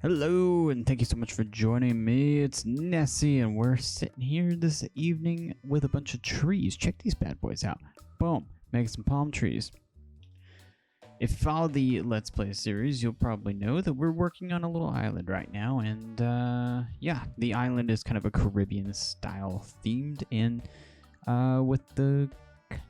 Hello, and thank you so much for joining me. It's Nessie, and we're sitting here this evening with a bunch of trees. Check these bad boys out. Boom, make some palm trees. If you follow the Let's Play series, you'll probably know that we're working on a little island right now, and yeah, the island is kind of a Caribbean style themed, and with the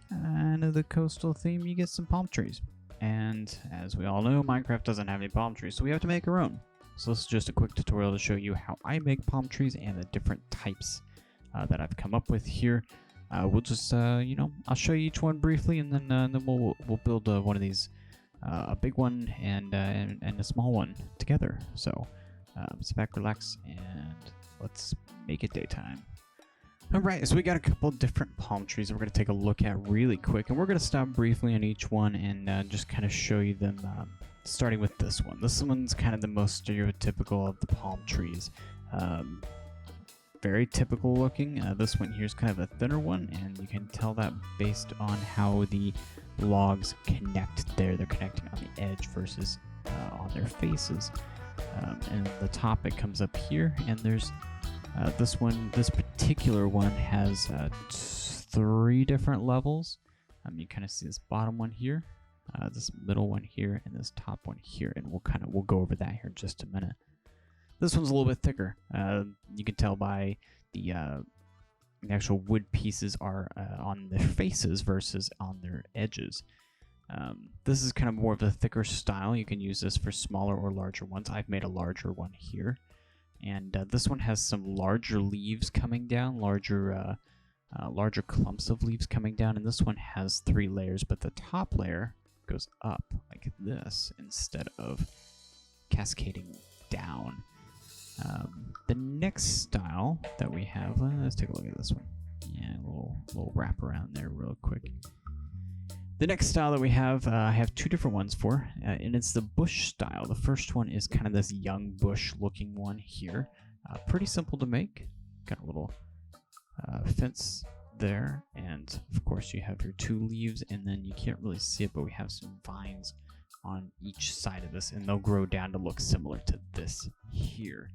kind of the coastal theme, you get some palm trees. And as we all know, Minecraft doesn't have any palm trees, so we have to make our own. So this is just a quick tutorial to show you how I make palm trees and the different types that I've come up with here. We'll just, I'll show you each one briefly, and then we'll build one of these, a big one and a small one together. So sit back, relax, and let's make it daytime. Alright, so we got a couple different palm trees that we're going to take a look at really quick, and we're going to stop briefly on each one and just kind of show you them, starting with this one. This one's kind of the most stereotypical of the palm trees. Very typical looking. This one here is kind of a thinner one, and you can tell that based on how the logs connect there. They're connecting on the edge versus on their faces. And the top, it comes up here, and there's this particular one has 3 different levels. You kind of see this bottom one here, this middle one here, and this top one here, and we'll go over that here in just a minute. This one's a little bit thicker. You can tell by the actual wood pieces are on their faces versus on their edges. This is kind of more of a thicker style. You can use this for smaller or larger ones. I've made a larger one here. And this one has some larger leaves coming down, larger clumps of leaves coming down, and this one has 3 layers, but the top layer goes up like this instead of cascading down. The next style that we have, let's take a look at this one. Yeah, a little wrap around there real quick. The next style that we have, I have 2 different ones for, and it's the bush style. The first one is kind of this young bush looking one here. Pretty simple to make. Got a little fence there, and of course you have your 2 leaves, and then you can't really see it, but we have some vines on each side of this, and they'll grow down to look similar to this here.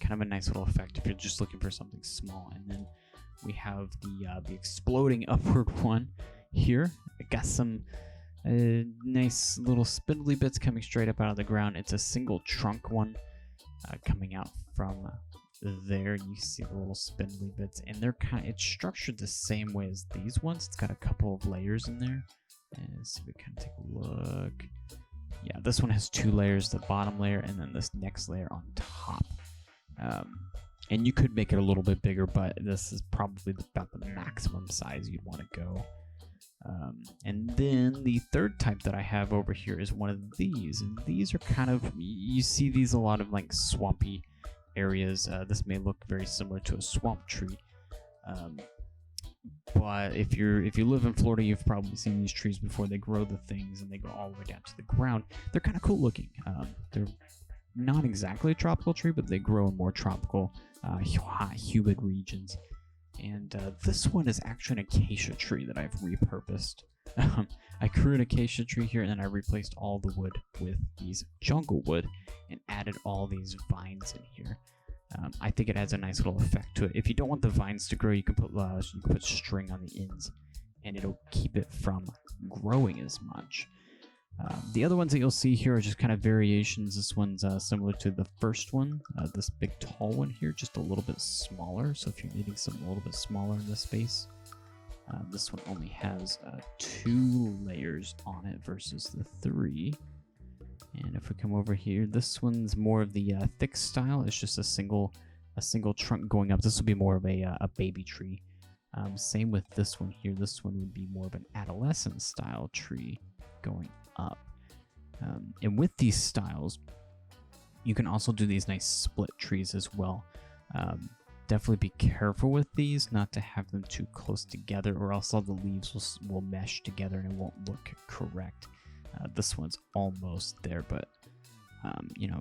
Kind of a nice little effect if you're just looking for something small. And then we have the exploding upward one here. I got some nice little spindly bits coming straight up out of the ground. It's a single trunk one coming out from there. You see the little spindly bits, and it's structured the same way as these ones. It's got a couple of layers in there. And so we kind of take a look. Yeah, this one has 2 layers, the bottom layer and then this next layer on top. And you could make it a little bit bigger, but this is probably about the maximum size you'd want to go. And then the third type that I have over here is one of these, and these are kind of, you see these a lot of like swampy areas. This may look very similar to a swamp tree. But if you live in Florida, you've probably seen these trees before. They grow the things and they go all the way down to the ground. They're kind of cool looking. They're not exactly a tropical tree, but they grow in more tropical, hot, humid regions. And this one is actually an acacia tree that I've repurposed. I grew an acacia tree here, and then I replaced all the wood with these jungle wood and added all these vines in here. I think it adds a nice little effect to it. If you don't want the vines to grow, you can put string on the ends, and it'll keep it from growing as much. The other ones that you'll see here are just kind of variations. This one's similar to the first one. This big tall one here, just a little bit smaller. So if you're needing something a little bit smaller in this space, this one only has 2 layers on it versus the 3. And if we come over here, this one's more of the thick style. It's just a single trunk going up. This would be more of a baby tree. Same with this one here. This one would be more of an adolescent style tree going up. And with these styles, you can also do these nice split trees as well. Definitely be careful with these, not to have them too close together, or else all the leaves will mesh together and it won't look correct. This one's almost there, but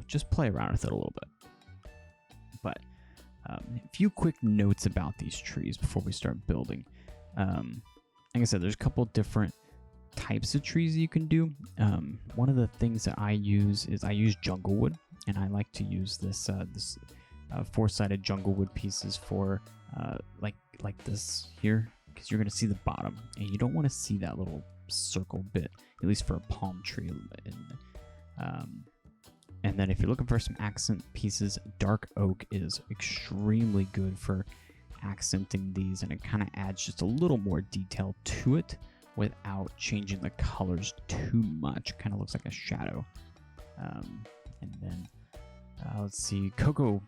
just play around with it a little bit. But a few quick notes about these trees before we start building. Like I said, there's a couple different types of trees you can do. One of the things that I use is jungle wood. and I like to use this four-sided jungle wood pieces for like this here, because you're going to see the bottom, and you don't want to see that little circle bit, at least for a palm tree. And then if you're looking for some accent pieces, dark oak is extremely good for accenting these, and it kind of adds just a little more detail to it without changing the colors too much. Kind of looks like a shadow. And then let's see, cocoa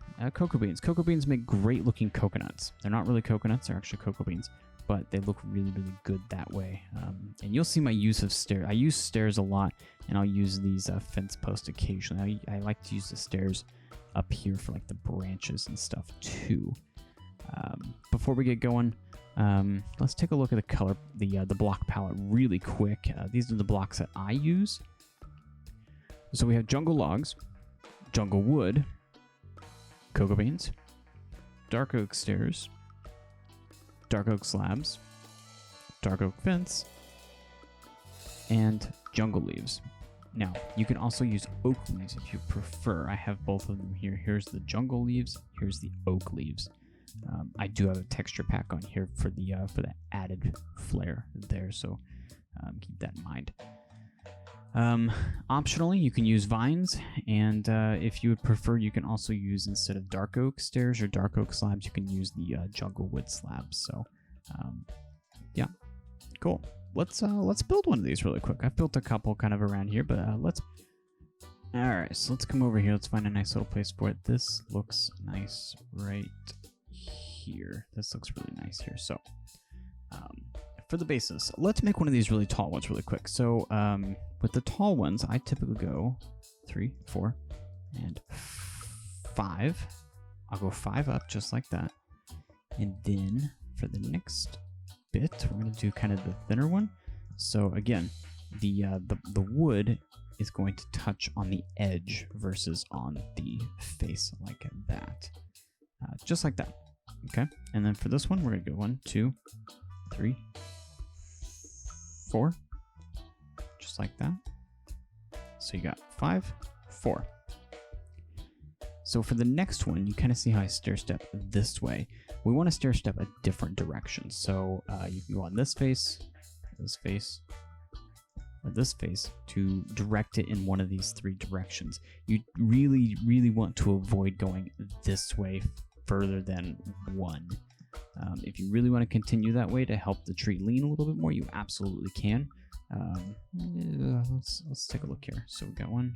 beans. Cocoa beans make great looking coconuts. They're not really coconuts, they're actually cocoa beans, but they look really, really good that way. And you'll see my use of stairs. I use stairs a lot, and I'll use these fence posts occasionally. I like to use the stairs up here for like the branches and stuff too. Before we get going, let's take a look at the color, the block palette really quick. These are the blocks that I use. So we have jungle logs, jungle wood, cocoa beans, dark oak stairs, dark oak slabs, dark oak fence, and jungle leaves. Now, you can also use oak leaves if you prefer. I have both of them here. Here's the jungle leaves, here's the oak leaves. I do have a texture pack on here for the added flair there, so keep that in mind. Optionally, you can use vines, and if you would prefer, you can also use, instead of dark oak stairs or dark oak slabs, you can use the jungle wood slabs. So, yeah, cool. Let's build one of these really quick. I've built a couple kind of around here, but let's. All right, so let's come over here. Let's find a nice little place for it. This looks nice right here. This looks really nice here. So, for the bases, let's make one of these really tall ones really quick. So, with the tall ones, I typically go 3, 4, and 5. I'll go 5 up just like that. And then for the next bit, we're going to do kind of the thinner one. So again, the wood is going to touch on the edge versus on the face like that. Just like that. Okay. And then for this one, we're going to go 1, 2, 3, 4. Just like that. So you got 5, 4. So for the next one, you kind of see how I stair step this way. We want to stair step a different direction. So you can go on this face, or this face to direct it in one of these 3 directions. You really, really want to avoid going this way further than 1. If you really want to continue that way to help the tree lean a little bit more, you absolutely can. Let's take a look here. So we got 1,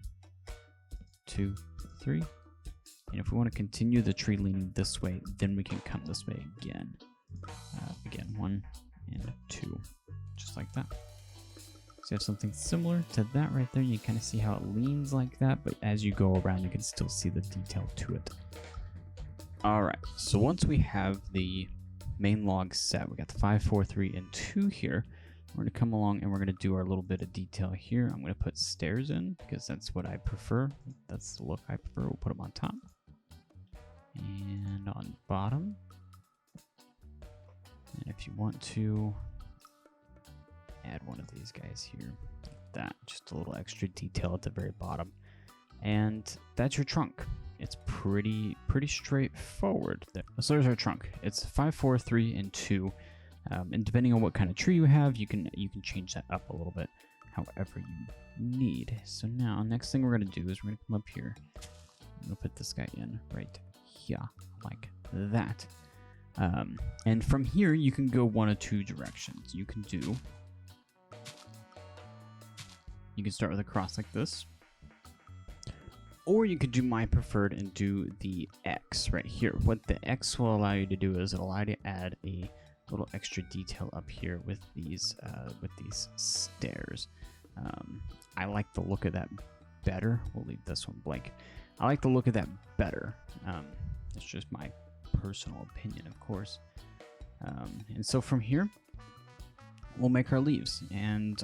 2, 3. And if we want to continue the tree leaning this way, then we can come this way again. Again, 1 and 2, just like that. So you have something similar to that right there. You kind of see how it leans like that, but as you go around, you can still see the detail to it. All right, so once we have the main log set, we got the 5, 4, 3, and 2 here. We're going to come along and we're going to do our little bit of detail here. I'm going to put stairs in because that's what I prefer. That's the look I prefer. We'll put them on top and on bottom. And if you want to add one of these guys here, like that, just a little extra detail at the very bottom. And that's your trunk. It's pretty straightforward there. So there's our trunk. It's 5, 4, 3, and 2. And depending on what kind of tree you have, you can change that up a little bit, however you need. So now, next thing we're going to do is we're going to come up here. I'm going to put this guy in right here, like that. And from here, you can go 1 of 2 directions. You can start with a cross like this. Or you could do my preferred and do the X right here. What the X will allow you to do is it'll allow you to add a little extra detail up here with these stairs. I like the look of that better. We'll leave this one blank. I like the look of that better. It's just my personal opinion, of course. And so from here, we'll make our leaves. And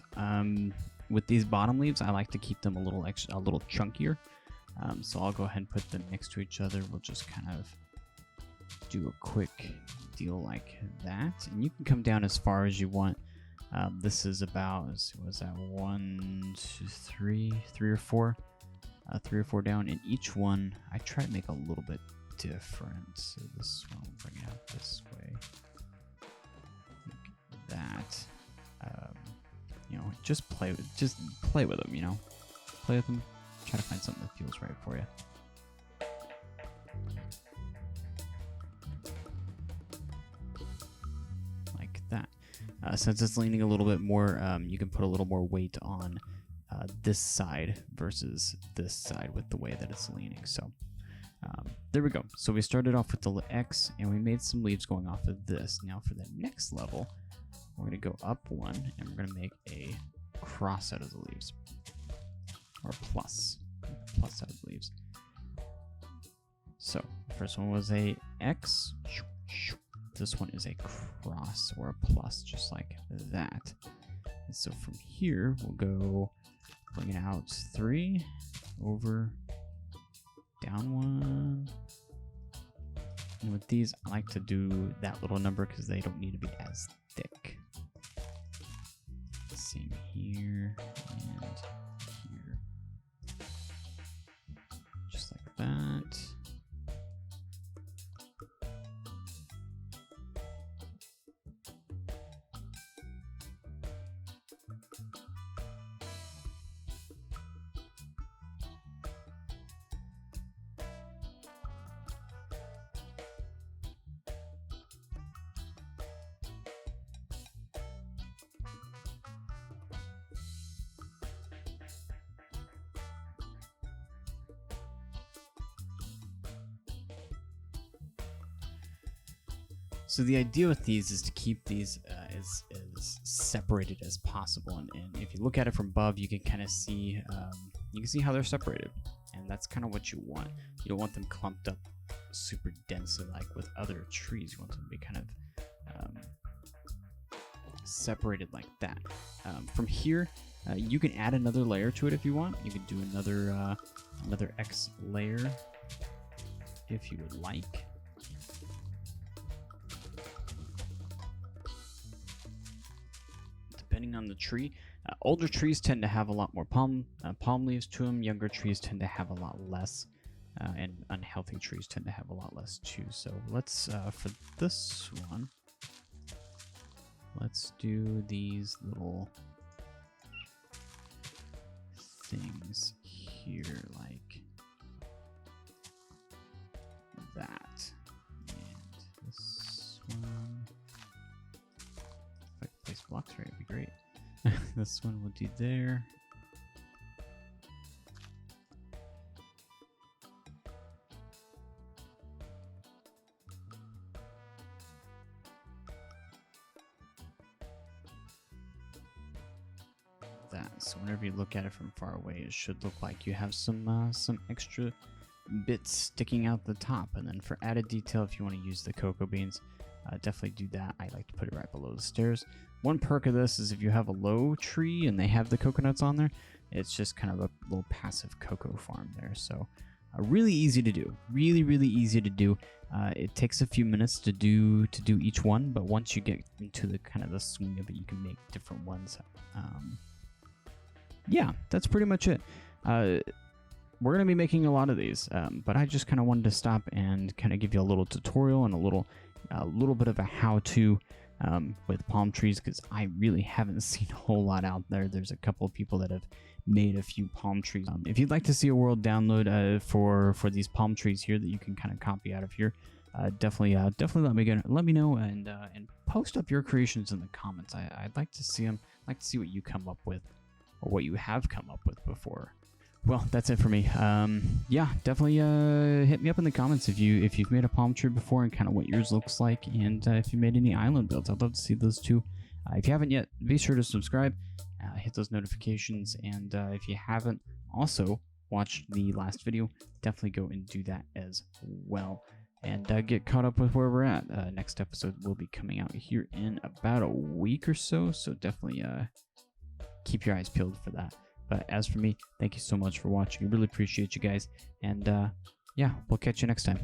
with these bottom leaves, I like to keep them a little chunkier. So I'll go ahead and put them next to each other. We'll just kind of do a quick deal like that, and you can come down as far as you want. This is about, was that 1, 2, 3 or 4 3 or 4 down, and each one I try to make a little bit different. So this one, I'll bring it out this way, like that. You know, just play with them. You know, play with them. Try to find something that feels right for you. Like that. Since it's leaning a little bit more, you can put a little more weight on this side versus this side with the way that it's leaning. So there we go. So we started off with the X, and we made some leaves going off of this. Now for the next level, we're going to go up one, and we're going to make a cross out of the leaves, or plus out of the leaves. So the first one was a X. This one is a cross or a plus, just like that. And so from here, we'll go bring it out 3, over, down 1. And with these, I like to do that little number because they don't need to be as thick. Same here and here. Just like that. So the idea with these is to keep these as separated as possible, and if you look at it from above, you can kind of see how they're separated, and that's kind of what you want. You don't want them clumped up super densely like with other trees. You want them to be kind of separated like that. From here, you can add another layer to it if you want. You can do another X layer if you would like. Depending on the tree, older trees tend to have a lot more palm leaves to them. Younger trees tend to have a lot less, and unhealthy trees tend to have a lot less too. So let's for this one, let's do these little things here, like that. And this one, if I could place blocks right, it'd be great. This one we'll do there. That. So whenever you look at it from far away, it should look like you have some extra bits sticking out the top. And then for added detail, if you want to use the cocoa beans, definitely do that. I like to put it right below the stairs. One perk of this is if you have a low tree and they have the coconuts on there, it's just kind of a little passive cocoa farm there. So really easy to do. Really easy to do. It takes a few minutes to do each one, but once you get into the kind of the swing of it, you can make different ones. Yeah, that's pretty much it. We're going to be making a lot of these, but I just kind of wanted to stop and kind of give you a little tutorial and a little bit of a how-to with palm trees, because I really haven't seen a whole lot out there. There's a couple of people that have made a few palm trees. If you'd like to see a world download for these palm trees here that you can kind of copy out of here, definitely let me know and post up your creations in the comments. I'd like to see them. I'd like to see what you come up with, or what you have come up with before. Well, that's it for me. Yeah, definitely hit me up in the comments if you've made a palm tree before and kind of what yours looks like, and if you made any island builds. I'd love to see those too. If you haven't yet, be sure to subscribe, hit those notifications, and if you haven't also watched the last video, definitely go and do that as well. And get caught up with where we're at. Next episode will be coming out here in about a week or so, so definitely keep your eyes peeled for that. But as for me, thank you so much for watching. I really appreciate you guys. And yeah, we'll catch you next time.